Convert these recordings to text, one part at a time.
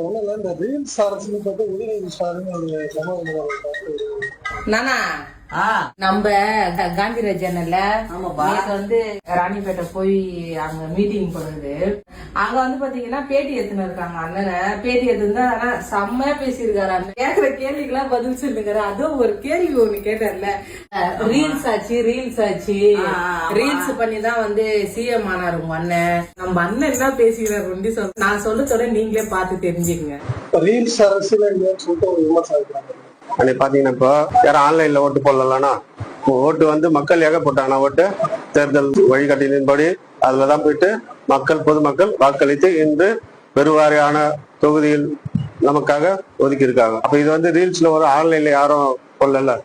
ஒண்ணும் இல்ல, இந்த ரீல்ஸ் அரசுன்னு பார்த்து உதயநிதி ஸ்டாலின் ஒரு சமூக நானா நம்ம காந்திராஜ் சேனல்ல வந்து ராணிப்பேட்டை போய் அங்க மீட்டிங் போனது. அங்க வந்து பாத்தீங்கன்னா பேட்டி எடுத்துன்னு இருக்காங்க. அண்ணனை பேட்டி எடுத்துருந்தா ஆனா செம்மையா பேசியிருக்காரு. அண்ணன் கேக்குற கேள்விக்கெல்லாம் பதில் சொல்லுங்கிறாரு. அதுவும் ஒரு கேள்வி ஒண்ணு கேட்டார்ல, ரீல்ஸ் ஆச்சு ரீல்ஸ் பண்ணிதான் வந்து சிஎம் ஆனாரு உங்க அண்ணன். நம்ம அண்ணன் என்ன பேசிக்கிறாரு சொல்ல நான் சொல்ல நீங்களே பார்த்து தெரிஞ்சுக்கங்க. ரீல்ஸ் அரசியல் சொல்லிட்டு ஒரு விமர்சனம் அன்னைக்கு பாத்தீங்கன்னா இப்போ யாரும் ஆன்லைன்ல ஓட்டு போடலன்னா ஓட்டு வந்து மக்கள் ஏக போட்டாங்கன்னா ஓட்டு தேர்தல் வழிகாட்டினின்படி அதுலதான் போயிட்டு பொதுமக்கள் வாக்களித்து இன்று பெருவாரியான தொகுதியில் நமக்காக ஒதுக்கி இருக்காங்க. அப்ப இது வந்து ரீல்ஸ்ல ஒரு ஆன்லைன்ல யாரும் கொள்ளல.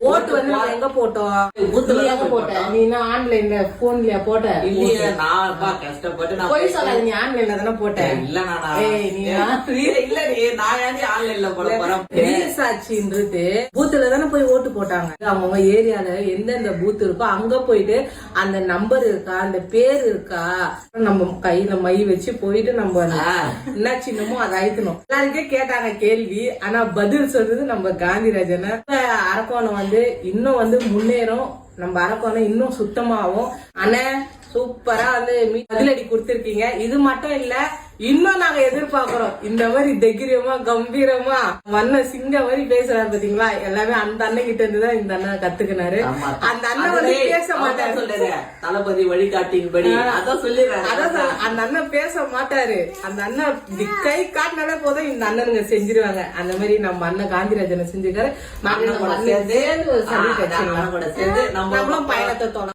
ஓட்டு வந்து நம்ம எங்க போட்டோம்? பூத்துல எங்க போட்ட? நீ என்ன ஆன்லைன்ல போன்லயா போட்ட? இல்லையே, நான் கஷ்டப்பட்டு நான் போய் சொல்லாத. நீ ஆன்லைன்ல தானே போட்ட? இல்ல நான் ஆன்லைன்ல போட போறேன். ரீல்ஸ் ஆச்சுன்றது பூத்துல தானே போய் ஓட்டு போட்டாங்க. அவங்க ஏரியால எந்தெந்த பூத் இருக்கோ அங்க போயிட்டு அந்த நம்பர் இருக்கா, அந்த பேர் இருக்கா, நம்ம கையில மை வச்சு போயிட்டு நம்ம என்ன சின்னமோ அதை அழிக்கணும். எல்லாருக்கே கேட்டாங்க கேள்வி. ஆனா பதில் சொல்றது நம்ம காந்திராஜன். அரக்கோணம் வந்து இன்னும் வந்து முன்னேறும், நம்ம அரக்கோணம் இன்னும் சுத்தமாகும். ஆனா சூப்பரா வந்து பதிலடி கொடுத்திருக்கீங்க. இது மட்டும் இல்ல, இன்னும் நாங்க எதிர்பார்க்கிறோம் இந்த மாதிரி தைரியமா கம்பீரமா மண்ண சிங்க மாதிரி பேசுறாரு பாத்தீங்களா. எல்லாமே அந்த அண்ணன் கிட்ட இருந்துதான் இந்த அண்ணன் கத்துக்கினாரு. அந்த அண்ணன் வந்து பேச மாட்டாரு, சொல்லுங்க தளபதி வழிகாட்டின்படி அதான் சொல்லிடுறாரு. அதான் அந்த அண்ணன் பேச மாட்டாரு. அந்த அண்ணன் கை காட்டினாலே போதும் இந்த அண்ணனுங்க செஞ்சிருவாங்க. அந்த மாதிரி நம்ம அண்ணன் காந்திராஜனை செஞ்சிருக்காரு. நம்மளும் பயணத்தை